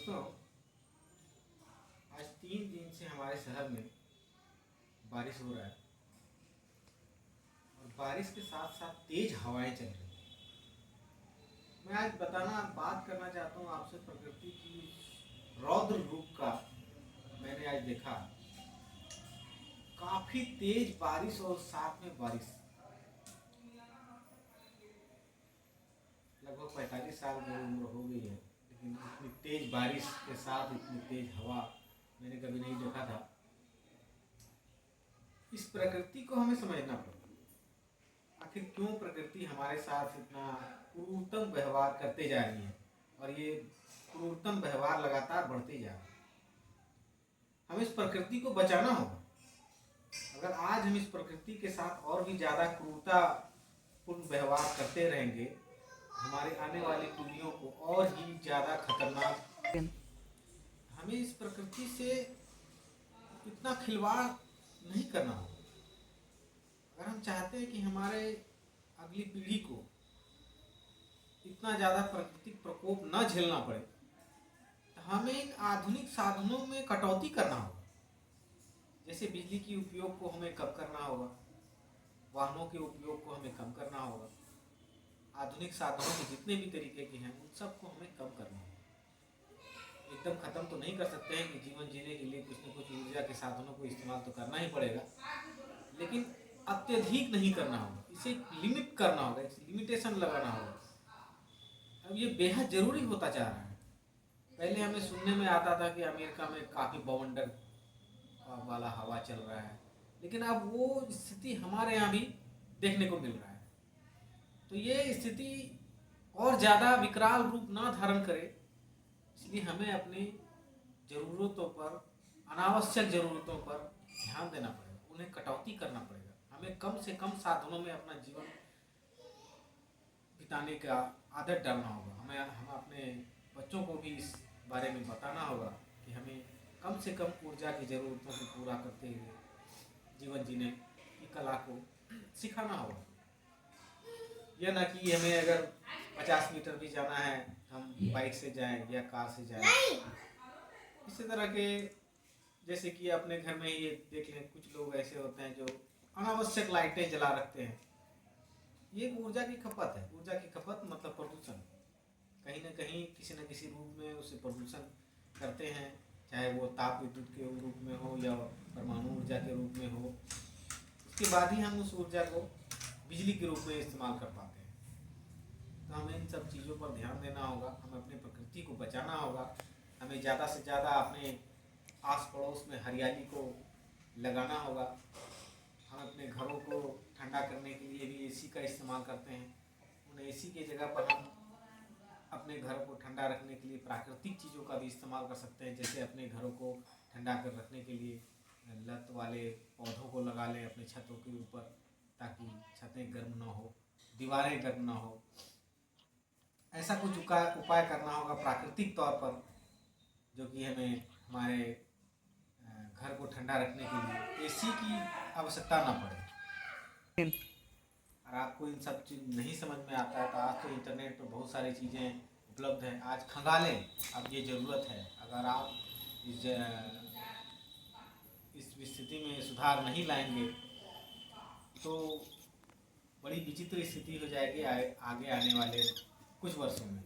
दोस्तों, आज 3 दिन से हमारे शहर में बारिश हो रहा है और बारिश के साथ साथ तेज हवाएं चल रही हैं। मैं आज बात करना चाहता हूँ आपसे प्रकृति की रौद्र रूप का। मैंने आज देखा काफी तेज बारिश और साथ में बारिश। लगभग 45 साल की उम्र हो गई है, लेकिन इतनी तेज बारिश के साथ इतनी तेज हवा मैंने कभी नहीं देखा था। इस प्रकृति को हमें समझना पड़ेगा। आखिर क्यों प्रकृति हमारे साथ इतना क्रूरतम व्यवहार करते जा रही है और ये क्रूरतम व्यवहार लगातार बढ़ते जा रहा है। हमें इस प्रकृति को बचाना होगा। अगर आज हम इस प्रकृति के साथ और भी ज़्यादा क्रूरतापूर्ण व्यवहार करते रहेंगे, हमारे आने वाली पीढ़ियों को और ही ज़्यादा खतरनाक। हमें इस प्रकृति से इतना खिलवाड़ नहीं करना होगा। अगर हम चाहते हैं कि हमारे अगली पीढ़ी को इतना ज़्यादा प्राकृतिक प्रकोप न झेलना पड़े, तो हमें एक आधुनिक साधनों में कटौती करना होगा। जैसे बिजली के उपयोग को हमें कम करना होगा, वाहनों के उपयोग को हमें कम करना होगा। आधुनिक साधनों के जितने भी तरीके के हैं उन सबको हमें कम करना होगा। एकदम ख़त्म तो नहीं कर सकते हैं कि जीवन जीने के लिए कुछ न कुछ ऊर्जा के साधनों को इस्तेमाल तो करना ही पड़ेगा, लेकिन अत्यधिक नहीं करना होगा। इसे लिमिट करना होगा, लिमिटेशन लगाना होगा। अब ये बेहद ज़रूरी होता जा रहा है। पहले हमें सुनने में आता था कि अमेरिका में काफ़ी बवंडर वाला हवा चल रहा है, लेकिन अब वो स्थिति हमारे यहाँ भी देखने को मिल रहा है। तो ये स्थिति और ज़्यादा विकराल रूप ना धारण करे, इसलिए हमें अपनी ज़रूरतों पर, अनावश्यक ज़रूरतों पर ध्यान देना पड़ेगा, उन्हें कटौती करना पड़ेगा। हमें कम से कम साधनों में अपना जीवन बिताने का आदत डालना होगा। हम अपने बच्चों को भी इस बारे में बताना होगा कि हमें कम से कम ऊर्जा की ज़रूरतों को पूरा करते हुए जीवन जीने की कला को सिखाना होगा। यह ना कि हमें अगर 50 मीटर भी जाना है हम बाइक से जाएं या कार से जाएं। इसी तरह के, जैसे कि अपने घर में ही देख लें, कुछ लोग ऐसे होते हैं जो अनावश्यक लाइटें जला रखते हैं। ये ऊर्जा की खपत है। ऊर्जा की खपत मतलब प्रदूषण। कहीं ना कहीं किसी न किसी रूप में उसे प्रदूषण करते हैं, चाहे वो ताप विद्युत के रूप में हो या परमाणु ऊर्जा के रूप में हो। उसके बाद ही हम उस ऊर्जा को बिजली के रूप में इस्तेमाल कर पाते हैं। तो हमें इन सब चीज़ों पर ध्यान देना होगा। हमें अपनी प्रकृति को बचाना होगा। हमें ज़्यादा से ज़्यादा अपने आस पड़ोस में हरियाली को लगाना होगा। हम अपने घरों को ठंडा करने के लिए भी एसी का इस्तेमाल करते हैं। उन एसी की जगह पर हम अपने घर को ठंडा रखने के लिए प्राकृतिक चीज़ों का भी इस्तेमाल कर सकते हैं। जैसे अपने घरों को ठंडा कर रखने के लिए लत वाले पौधों को लगा लें अपने छतों के ऊपर, ताकि छतें गर्म ना हो, दीवारें गर्म ना हो। ऐसा कुछ उपाय करना होगा प्राकृतिक तौर पर, जो कि हमें हमारे घर को ठंडा रखने के लिए एसी की आवश्यकता ना पड़े। और आपको इन सब चीज़ नहीं समझ में आता है तो आज तो इंटरनेट पर बहुत सारी चीज़ें उपलब्ध हैं। आज खंगालें, अब ये ज़रूरत है। अगर आप इस स्थिति में सुधार नहीं लाएंगे तो बड़ी विचित्र स्थिति हो जाएगी आगे आने वाले कुछ वर्षों में।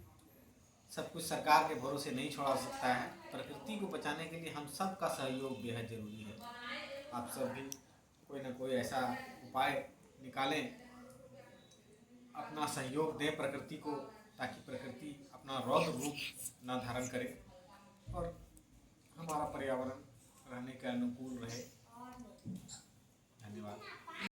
सब कुछ सरकार के भरोसे नहीं छोड़ा सकता है। प्रकृति को बचाने के लिए हम सब का सहयोग बेहद ज़रूरी है। आप सब भी कोई ना कोई ऐसा उपाय निकालें, अपना सहयोग दें प्रकृति को, ताकि प्रकृति अपना रौद्र रूप न धारण करे और हमारा पर्यावरण रहने के अनुकूल रहे। धन्यवाद।